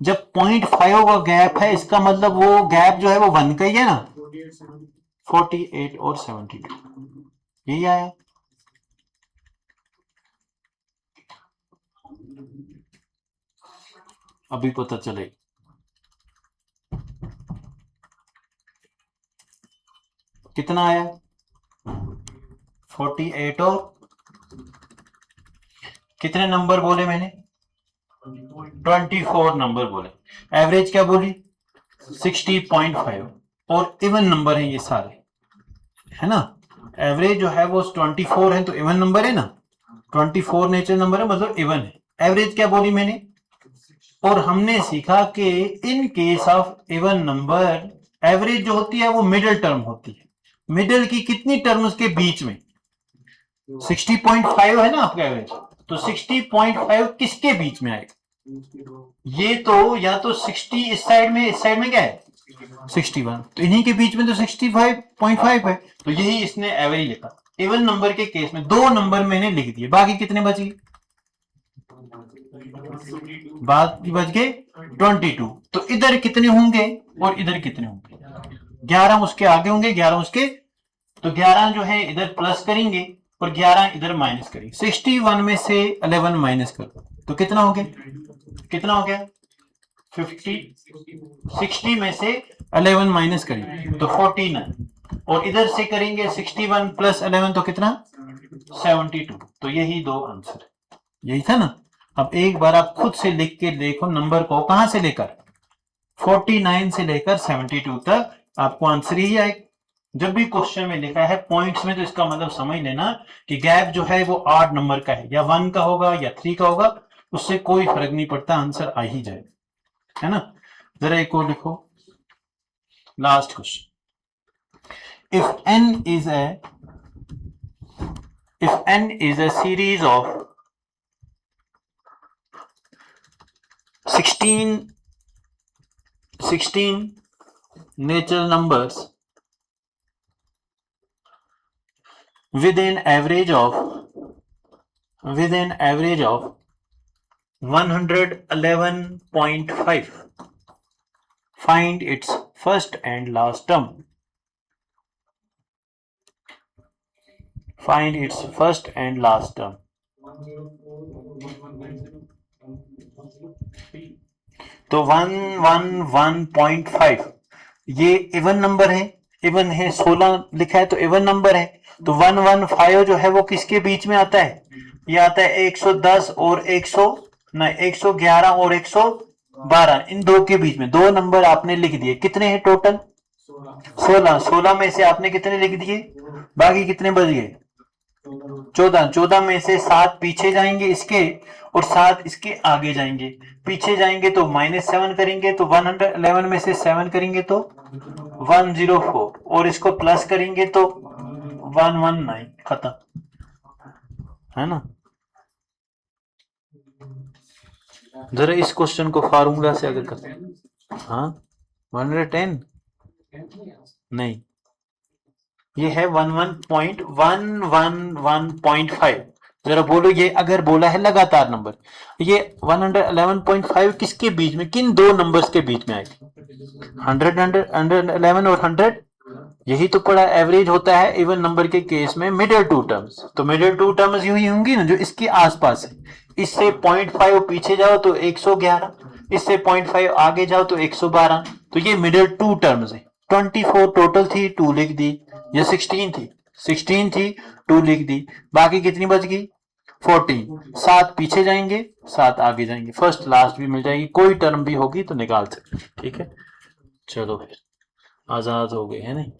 जब 0.5 का गैप है, इसका मतलब वो गैप जो है वो 1 का ही है ना, 48 और 72, यही आया। अभी पता चले, कितना आया, 48 और कितने नंबर बोले मैंने, 24 नंबर बोले, एवरेज क्या बोली 60.5, और इवन नंबर है ये सारे, है ना। एवरेज जो है वो 24 है तो इवन नंबर है ना, 24 नेचुरल नंबर है मतलब इवन है। एवरेज क्या बोली मैंने, और हमने सीखा कि in case of even number average जो होती है वो मिडिल टर्म होती है। मिडिल की कितनी टर्म्स के बीच में, 60.5 है ना आपका एवरेज, तो 60.5 किसके बीच में आएगा, ये तो या तो 60 इस साइड में क्या है 61, तो इन्हीं के बीच में तो 65.5 है, तो यही इसने एवरेज लिखा। इवन नंबर के केस में दो नंबर मैंने लिख दिए, बाकी कितने बच गए, बाकी बच गए 22। तो इधर कितने होंगे और इधर कितने होंगे, 11 उसके आगे होंगे, 11 उसके, तो 11 जो है इधर प्लस करेंगे और 11 इधर माइनस करेंगे। 61 में से 11 माइनस कर दो तो कितना हो गया, कितना हो गया 50, 60 में से 11 माइनस करेंगे तो 49, और इधर से करेंगे 61 प्लस 11 तो कितना 72। तो यही दो आंसर है, यही था ना। अब एक बार आप खुद से लिख के देखो नंबर को, कहां से लेकर 49 से लेकर 72 तक आपको आंसर ही आएगा। जब भी क्वेश्चन में लिखा है पॉइंट्स में, तो इसका मतलब समझ लेना कि गैप जो है वो 8 नंबर का है, या 1 का होगा या 3 का होगा, उससे कोई फर्क नहीं पड़ता, आंसर आ ही जाएगा, है ना। जरा एक और लिखो, last question, if n is a series of 16 natural numbers with an average of 111.5, find its first and last term, find its first and last term। तो 111.5 ये इवन नंबर है, इवन है, 16 लिखा है तो इवन नंबर है, तो 115 जो है वो किसके बीच में आता है, ये आता है 110 और 111 और 12, इन दो के बीच में दो नंबर आपने लिख दिए, कितने हैं टोटल? 16, 16 में से आपने कितने लिख दिए, बाकी कितने बच गए? 14, 14 में से 7 पीछे जाएंगे इसके और 7 इसके आगे जाएंगे। पीछे जाएंगे तो -7 करेंगे तो 111 में से 7 करेंगे तो 104 और इसको प्लस करेंगे तो 119, खत्म, है ना। जरा इस क्वेश्चन को फार्मूला से अगर कर, हाँ 110 नहीं, ये है 11.111.5। जरा बोलो ये अगर बोला है लगातार नंबर, ये 111.5 किसके बीच में, किन दो नंबर्स के बीच में आएगी? 111 और 100, यही तो पड़ा एवरेज होता है इवन नंबर के केस में मिडिल टू टर्म्स। तो मिडिल टू टर्म्स यूं ही होंगी ना जो इसके आसपास है। इससे 0.5 पीछे जाओ तो 111, इससे 0.5 आगे जाओ तो 112, तो ये मिडिल टू टर्म्स है। 24 टोटल थी, 2 लिख दी, या 16 थी, 16 थी, 2 लिख दी, बाकी कितनी बच गई? 14, 7 पीछे जाएंगे, 7 आगे जाएंगे, फर्स्ट लास्ट भी मिल जाएगी, कोई टर्म भी होगी तो निकाल सकते, ठीक है। चलो फिर आजाद हो गए, है नहीं।